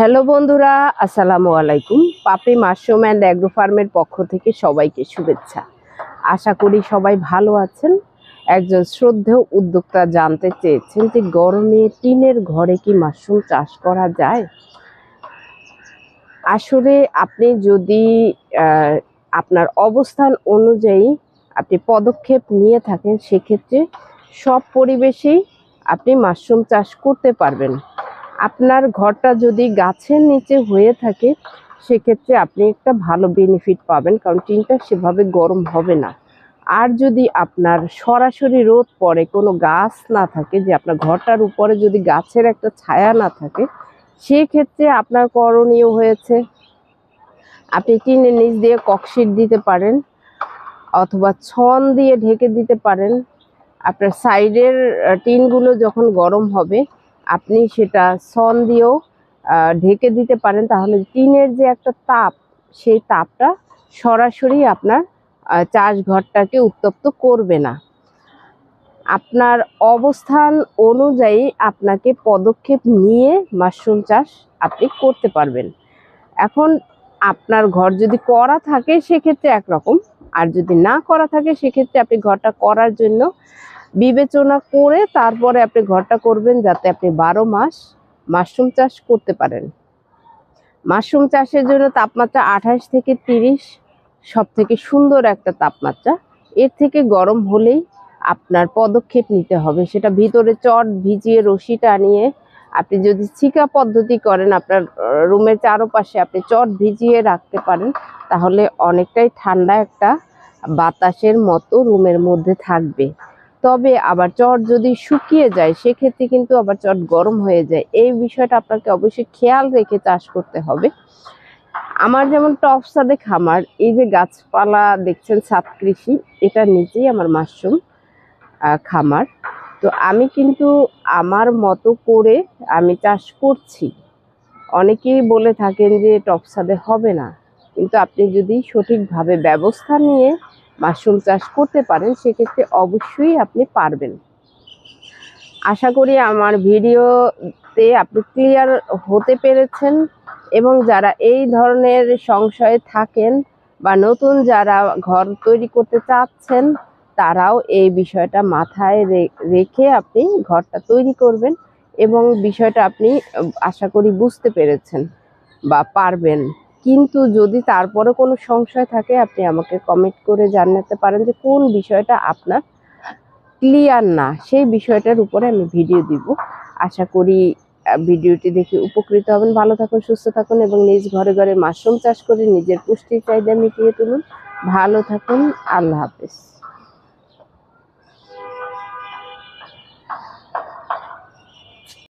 Hello বন্ধুরা, আসসালামু আলাইকুম। পাপড়ি মাশরুম অ্যান্ড অ্যাগ্রো ফার্মের পক্ষ থেকে সবাইকে শুভেচ্ছা। আশা করি সবাই ভালো আছেন। একজন শ্রদ্ধেয় উদ্যোক্তা জানতে চেয়েছেন যে গরমে টিনের ঘরে কি মাশরুম চাষ করা যায়। আসলে আপনি যদি আপনার অবস্থান অনুযায়ী আপনি পদক্ষেপ নিয়ে থাকেন, সেক্ষেত্রে সব পরিবেশেই আপনি মাশরুম চাষ করতে পারবেন। আপনার ঘরটা যদি গাছের নিচে হয়ে থাকে, সেক্ষেত্রে আপনি একটা ভালো বেনিফিট পাবেন, কারণ টিনটা সেভাবে গরম হবে না। আর যদি আপনার সরাসরি রোদ পড়ে, কোনো গাছ না থাকে, যে আপনার ঘরটার উপরে যদি গাছের একটা ছায়া না থাকে, সেক্ষেত্রে আপনার করণীয় হয়েছে আপনি টিনের নিচ দিয়ে ককশিট দিতে পারেন, অথবা ছন দিয়ে ঢেকে দিতে পারেন। আপনার সাইডের টিনগুলো যখন গরম হবে, আপনি সেটা ছন দিয়েও ঢেকে দিতে পারেন। তাহলে টিনের যে একটা তাপ, সেই তাপটা সরাসরি আপনার চাষঘরটাকে উত্তপ্ত করবে না। আপনার অবস্থান অনুযায়ী আপনাকে পদক্ষেপ নিয়ে মাশরুম চাষ আপনি করতে পারবেন। এখন আপনার ঘর যদি করা থাকে সেক্ষেত্রে একরকম, আর যদি না করা থাকে সেক্ষেত্রে আপনি ঘরটা করার জন্য বিবেচনা করে তারপরে আপনি ঘরটা করবেন, যাতে আপনি 12 মাস মাশরুম চাষ করতে পারেন। মাশরুম চাষের জন্য তাপমাত্রা 28 থেকে 30 সব থেকে সুন্দর একটা তাপমাত্রা। এর থেকে গরম হলেই আপনার পদক্ষেপ নিতে হবে। সেটা ভিতরে চট ভিজিয়ে রশি টানিয়ে, আপনি যদি ছিকা পদ্ধতি করেন, আপনার রুমের চারপাশে আপনি চট ভিজিয়ে রাখতে পারেন, তাহলে অনেকটাই ঠান্ডা একটা বাতাসের মতো রুমের মধ্যে থাকবে। তবে আবার চট যদি শুকিয়ে যায়, সেক্ষেত্রে কিন্তু আবার চট গরম হয়ে যায়। এই বিষয়টা আপনাকে অবশ্যই খেয়াল রেখে চাষ করতে হবে। আমার যেমন টপ ছাদে খামার, এই যে গাছপালা দেখছেন, ছাদ কৃষি, এটার নিচেই আমার মাশরুম খামার। তো আমি কিন্তু আমার মতো করে আমি চাষ করছি। অনেকেই বলে থাকেন যে টপ ছাদে হবে না, কিন্তু আপনি যদি সঠিকভাবে ব্যবস্থা নিয়ে মাশরুম চাষ করতে পারেন, সেক্ষেত্রে অবশ্যই আপনি পারবেন। আশা করি আমার ভিডিওতে আপনি ক্লিয়ার হতে পেরেছেন, এবং যারা এই ধরনের সংশয়ে থাকেন বা নতুন যারা ঘর তৈরি করতে চাচ্ছেন, তারাও এই বিষয়টা মাথায় রেখে আপনি ঘরটা তৈরি করবেন, এবং বিষয়টা আপনি আশা করি বুঝতে পেরেছেন বা পারবেন। কিন্তু যদি তারপরে কোনো সংশয় থাকে, আপনি আমাকে কমেন্ট করে জানাতে পারেন যে কোন বিষয়টা আপনার ক্লিয়ার না, সেই বিষয়টার উপরে আমি ভিডিও দিব। আশা করি ভিডিওটি দেখে উপকৃত হবেন। ভালো থাকুন, সুস্থ থাকুন, এবং নিজ ঘরে ঘরে মাশরুম চাষ করে নিজের পুষ্টির চাহিদা মিটিয়ে তুলুন। ভালো থাকুন, আল্লাহ হাফেজ।